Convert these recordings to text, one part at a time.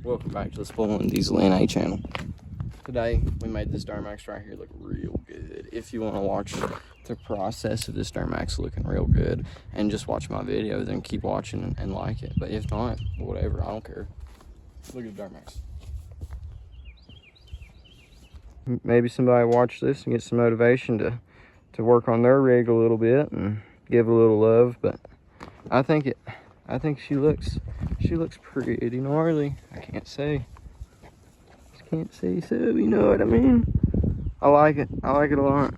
Welcome back to the Spoiling Diesel NA channel. Today we made this Duramax right here look real good. If you want to watch the process of this Duramax looking real good and just watch my video, then keep watching and like it. But if not, whatever, I don't care. Look at the Duramax. Maybe somebody watch this and get some motivation to work on their rig a little bit and give a little love. But I think she looks pretty gnarly. I can't say. Just can't say so, you know what I mean? I like it a lot.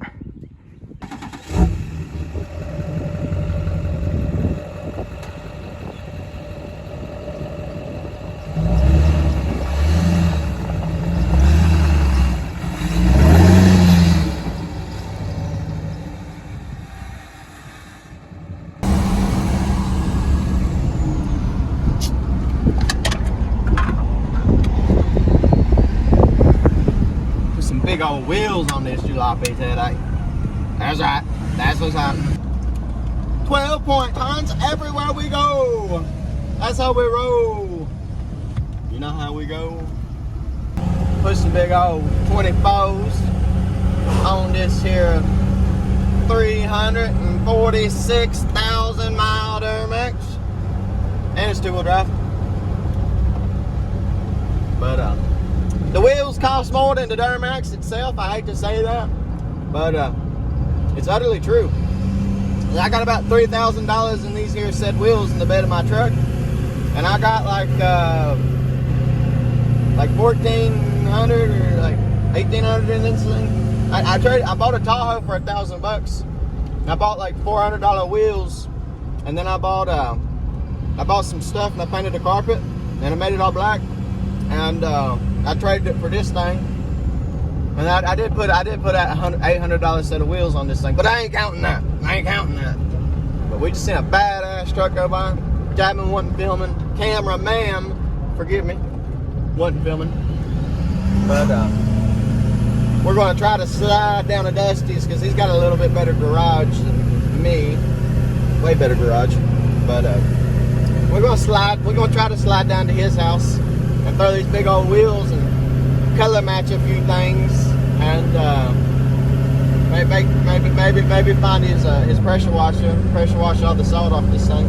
Big old wheels on this jalopy today. That's right. That's what's happening. 12-point tons everywhere we go. That's how we roll. You know how we go. Put some big old 24s on this here 346,000 mile Duramax, and it's two-wheel drive. But the wheels cost more than the Duramax itself. I hate to say that, but it's utterly true. I got about $3,000 in these here said wheels in the bed of my truck, and I got like 1,400 or like 1,800 in this thing. I bought a Tahoe for $1,000. I bought like $400 wheels, and then I bought some stuff and I painted the carpet and I made it all black, and I traded it for this thing, and I did put out $800 set of wheels on this thing, but I ain't counting that. But we just seen a badass truck go by. Chapman wasn't filming. Cameraman, forgive me, wasn't filming. But we're going to try to slide down to Dusty's because he's got a little bit better garage than me, way better garage. But we're going to try to slide down to his house and throw these big old wheels and color match a few things, and maybe find his pressure wash all the salt off this thing.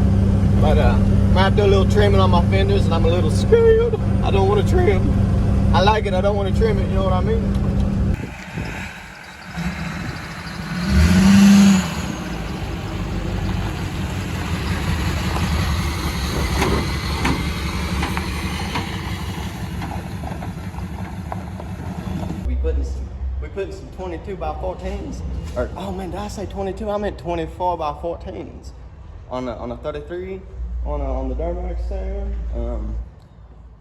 But I might have to do a little trimming on my fenders, and I'm a little scared. I don't want to trim. I like it, I don't want to trim it, you know what I mean? We putting some 22 by 14s, or oh man, did I say 22? I meant 24 by 14s on a 33 on the Duramax thing.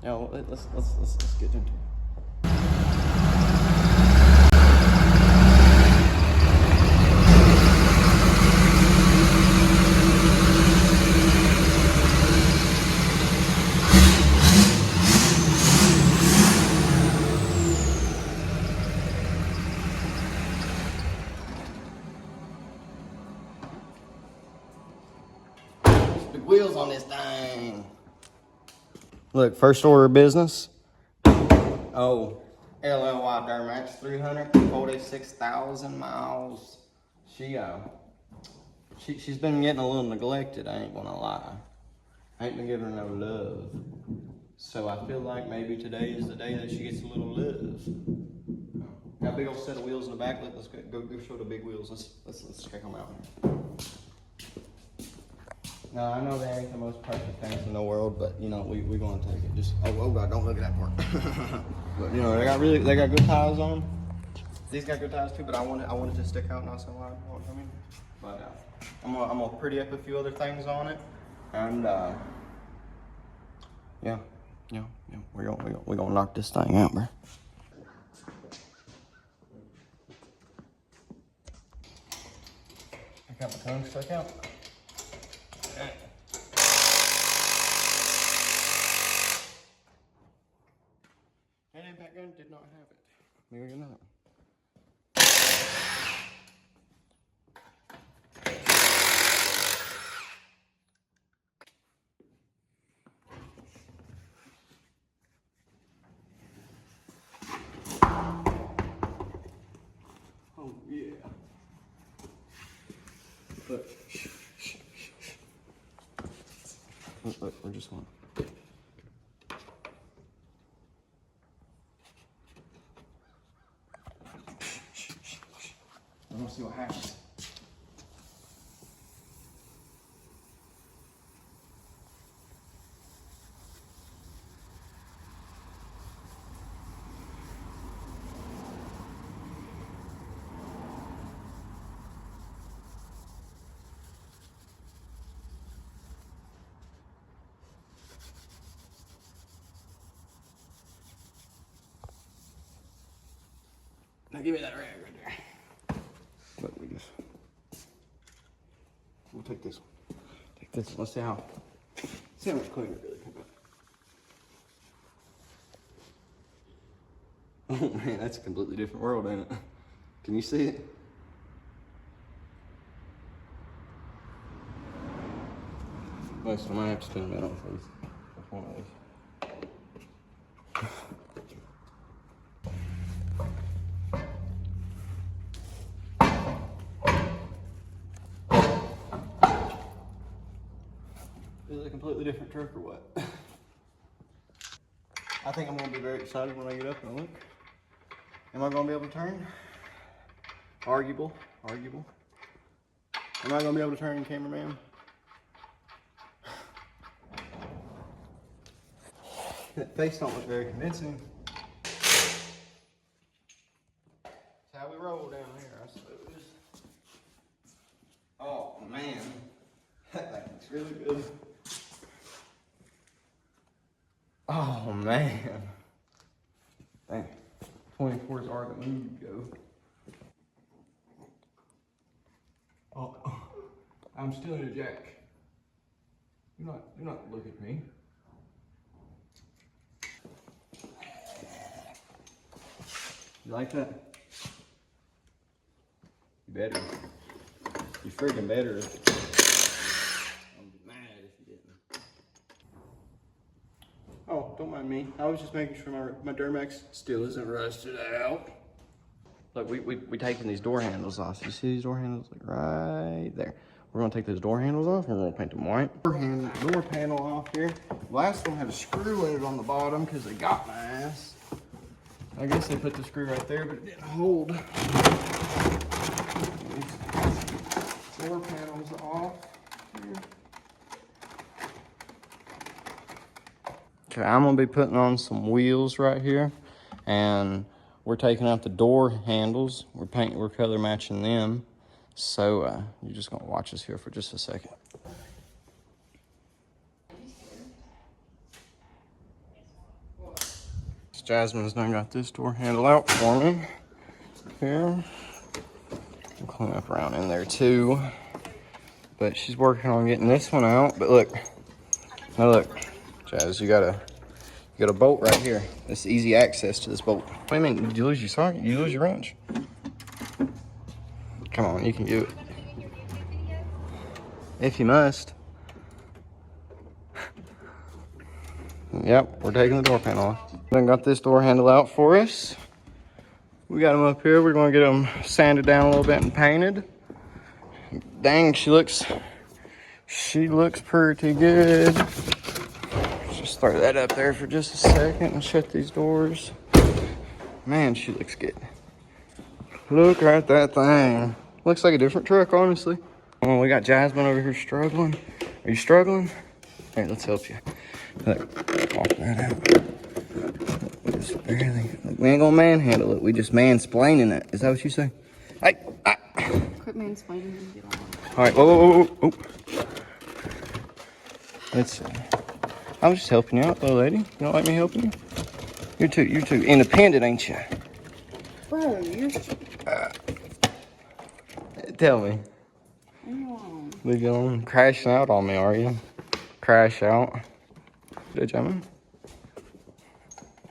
Yeah, let's get into it. Big wheels on this thing. Look, first order of business. Oh, LLY Duramax, 346,000 miles. She's been getting a little neglected, I ain't gonna lie. I ain't been giving her no love. So I feel like maybe today is the day that she gets a little love. Got a big old set of wheels in the back. Let's go show the big wheels. Let's check them out. Now I know they ain't the most perfect things in the world, but you know we gonna take it. Just oh god, don't look at that part. But you know they got good tires on them. These got good tires too, but I wanted to stick out nice and wide. You know what I mean? But I'm gonna pretty up a few other things on it, and yeah, we're gonna knock this thing out, bro. I got my tongue stuck out. And back gun did not have it. Maybe another one. We're just going. I want to see what happens. Now give me that rag right there. Look, we'll take this one. Take this one. Let's see how much cleaner it really comes out. Oh man, that's a completely different world, ain't it? Can you see it? Most of them I have to spin that on first. That's one of these. Is it a completely different truck or what? I think I'm going to be very excited when I get up and look. Am I going to be able to turn? Arguable. Am I going to be able to turn, cameraman? That face don't look very convincing. That's how we roll down here, I suppose. Oh man, that thing looks really good. Oh man. Dang. 24s are the move, go. Oh, I'm still in a jack. Do not look at me. You like that? You better. You freaking better. I'm mad if you didn't. Oh, don't mind me. I was just making sure my Duramax still isn't rusted out. Look, we taking these door handles off. You see these door handles? Like right there. We're gonna take those door handles off and we're gonna paint them white. Door panel off here. Last one had a screw in it on the bottom because they got my ass. I guess they put the screw right there, but it didn't hold. These door panels off here. Okay, I'm gonna be putting on some wheels right here, and we're taking out the door handles. We're color matching them. So you're just gonna watch us here for just a second. Jasmine's done got this door handle out for me. Here. I'll clean up around in there too. But she's working on getting this one out. But look, now look, Jazz, you got a bolt right here. It's easy access to this bolt. What do you mean? Did you lose your socket? You lose your wrench? Come on, you can do it. If you must. Yep, we're taking the door panel off. Then got this door handle out for us. We got them up here. We're gonna get them sanded down a little bit and painted. Dang, she looks pretty good. Just throw that up there for just a second and shut these doors. Man, she looks good. Look at that thing. Looks like a different truck, honestly. Oh, we got Jasmine over here struggling. Are you struggling? Here, let's help you. Look, walk that out. We just barely. Look, we ain't gonna manhandle it. We just mansplaining it. Is that what you say? Hey, Quit mansplaining and get on. All right, whoa. Let's see. I was just helping you out, little lady. You don't like me helping you? You're too independent, ain't you? Bro, you're... Tell me. Leave you alone. Crashing out on me, are you? Crash out. Did you,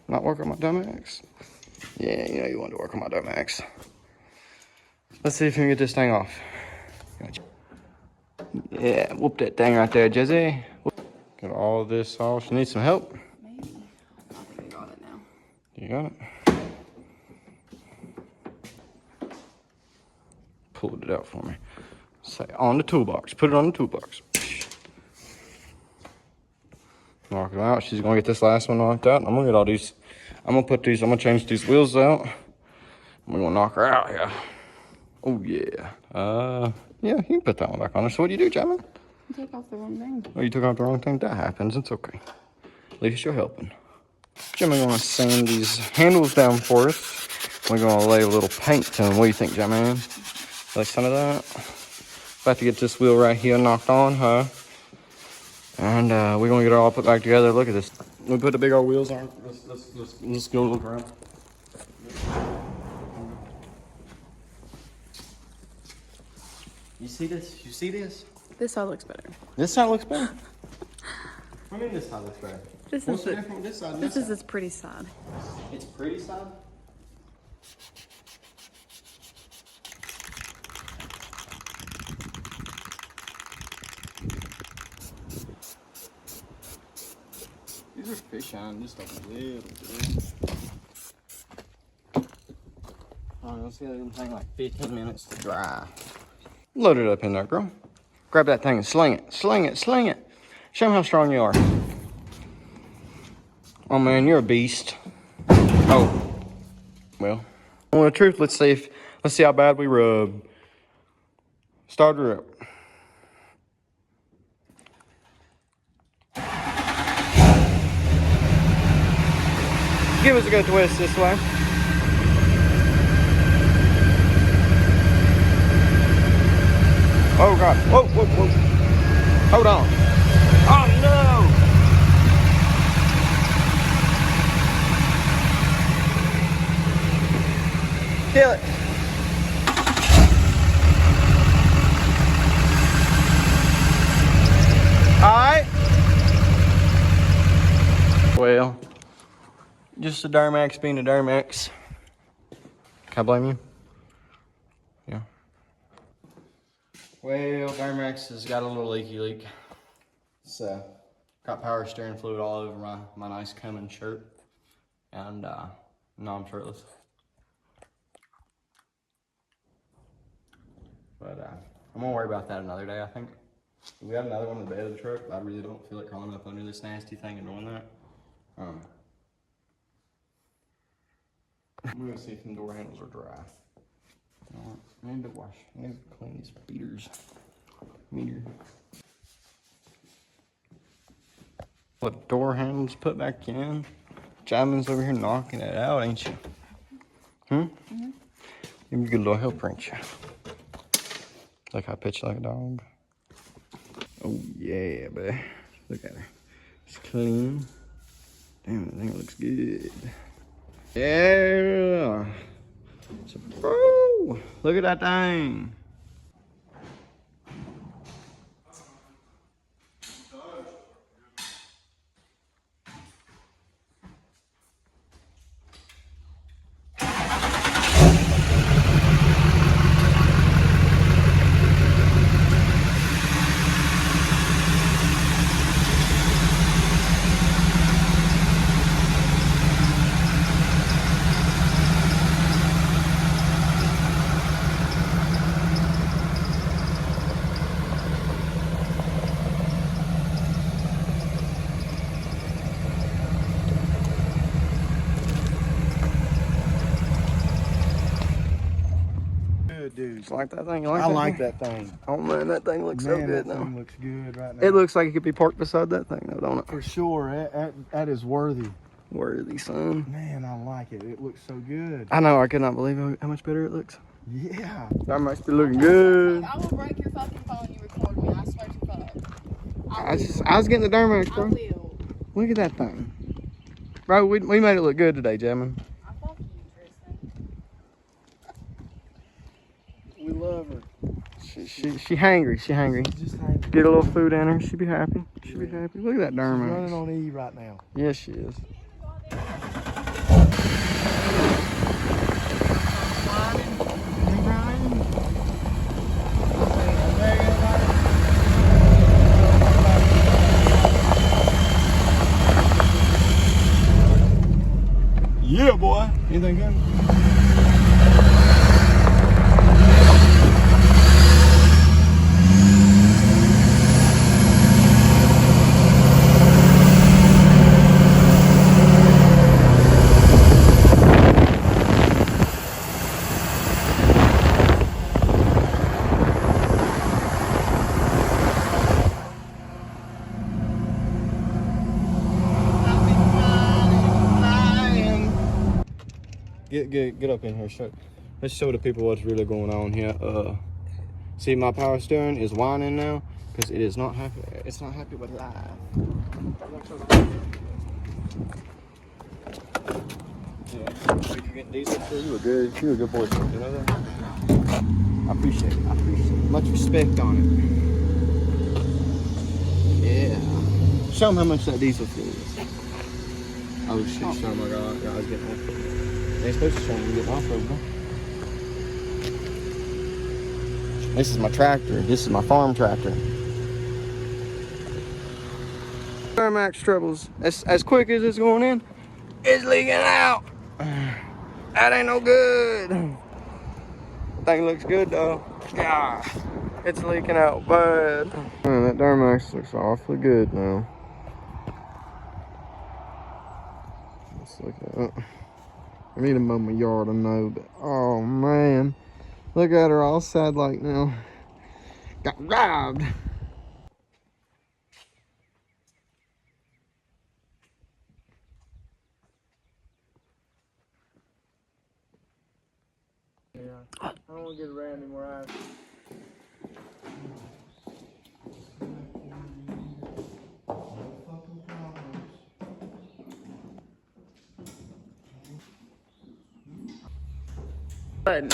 not work on my Duramax? Yeah, you know you want to work on my Duramax. Let's see if we can get this thing off. Gotcha. Yeah, whoop that thing right there, Jesse. Get all this off. You need some help? Maybe. I think I got it now. You got it? Pulled it out for me. Say on the toolbox. Put it on the toolbox. knock it out. She's gonna get this last one knocked out. I'm gonna get all these. I'm gonna change these wheels out. I'm gonna knock her out, yeah. Oh yeah. Yeah, you can put that one back on her. So what do you do, Chapman? You take off the wrong thing. Oh, you took off the wrong thing? That happens, it's okay. At least you're helping. Jimmy gonna sand these handles down for us. We're gonna lay a little paint to them. What do you think, Chapman? Like some of that? About to get this wheel right here knocked on, huh? And we're gonna get it all put back together. Look at this. We put the big old wheels on. Let's go look around. You see this? You see this? This side looks better. This side looks better? What do you mean this side looks better? What's the difference with this side and this side? This is its pretty side. It's pretty side? These are fish on just like a little bit. Let's see how it'll take like 15 minutes to dry. Load it up in there, girl. Grab that thing and sling it. Sling it, sling it. Show them how strong you are. Oh man, you're a beast. Oh. Well. Well, the truth, let's see how bad we rub. Start her up. Give us a good twist this way. Oh God, whoa, whoa, whoa. Hold on. Oh no! Kill it. All right. Well, just a Duramax being a Duramax. Can I blame you? Yeah. Well, Duramax has got a little leaky leak. It's got power steering fluid all over my nice Cummins shirt. And no, I'm shirtless. But I'm gonna worry about that another day, I think. We got another one in the bed of the truck, but I really don't feel like crawling up under this nasty thing and doing that. I'm gonna see if the door handles are dry. I need to wash. I need to clean these beaters. Meter. What door handles put back in? Jamin's over here knocking it out, ain't you? Mm-hmm. Give me a good little help, ain't you? Like I pitch like a dog. Oh yeah, baby. Look at her. It's clean. Damn, I think it looks good. Yeah. So, bro, look at that thing. Dude, You like that thing? You like I that like thing? that thing. Oh man, that thing looks so good That now. thing looks good right now. It looks like it could be parked beside that thing though, don't it? For sure. That is worthy. Worthy, son. Man, I like it. It looks so good. I know, I could not believe how much better it looks. Yeah. That must be looking good. I will break your fucking phone. You record me. I swear to God. I was getting the Duramax, I bro. will. Look at that thing. Bro, we made it look good today, Jamin. I fuck you, Tristan. We love her. She hangry. She hangry. Just hang. Get a little food in her. She'll be happy. She'll be happy. Look at that She's running Duramax. on E right now. Yes, she is. Yeah, boy. Anything good? Get up in here. Let's show the people what's really going on here. See, my power steering is whining now because it is not happy. It's not happy with life. Yeah, you getting diesel for you a good boy. You know that? I appreciate it. Much respect on it. Yeah. Show them how much that diesel fuel is. Oh shit! Show them my guys getting off. They supposed to show them getting off road, bro. This is my tractor. This is my farm tractor. Duramax troubles. As quick as it's going in, it's leaking out. That ain't no good. Thing looks good though. God, it's leaking out bad. Man, that Duramax looks awfully good now. Let's look at it. I need to mow my yard, I know, but oh man. Look at her all sad like now. Got robbed. Yeah, I don't want to get around anymore. Button.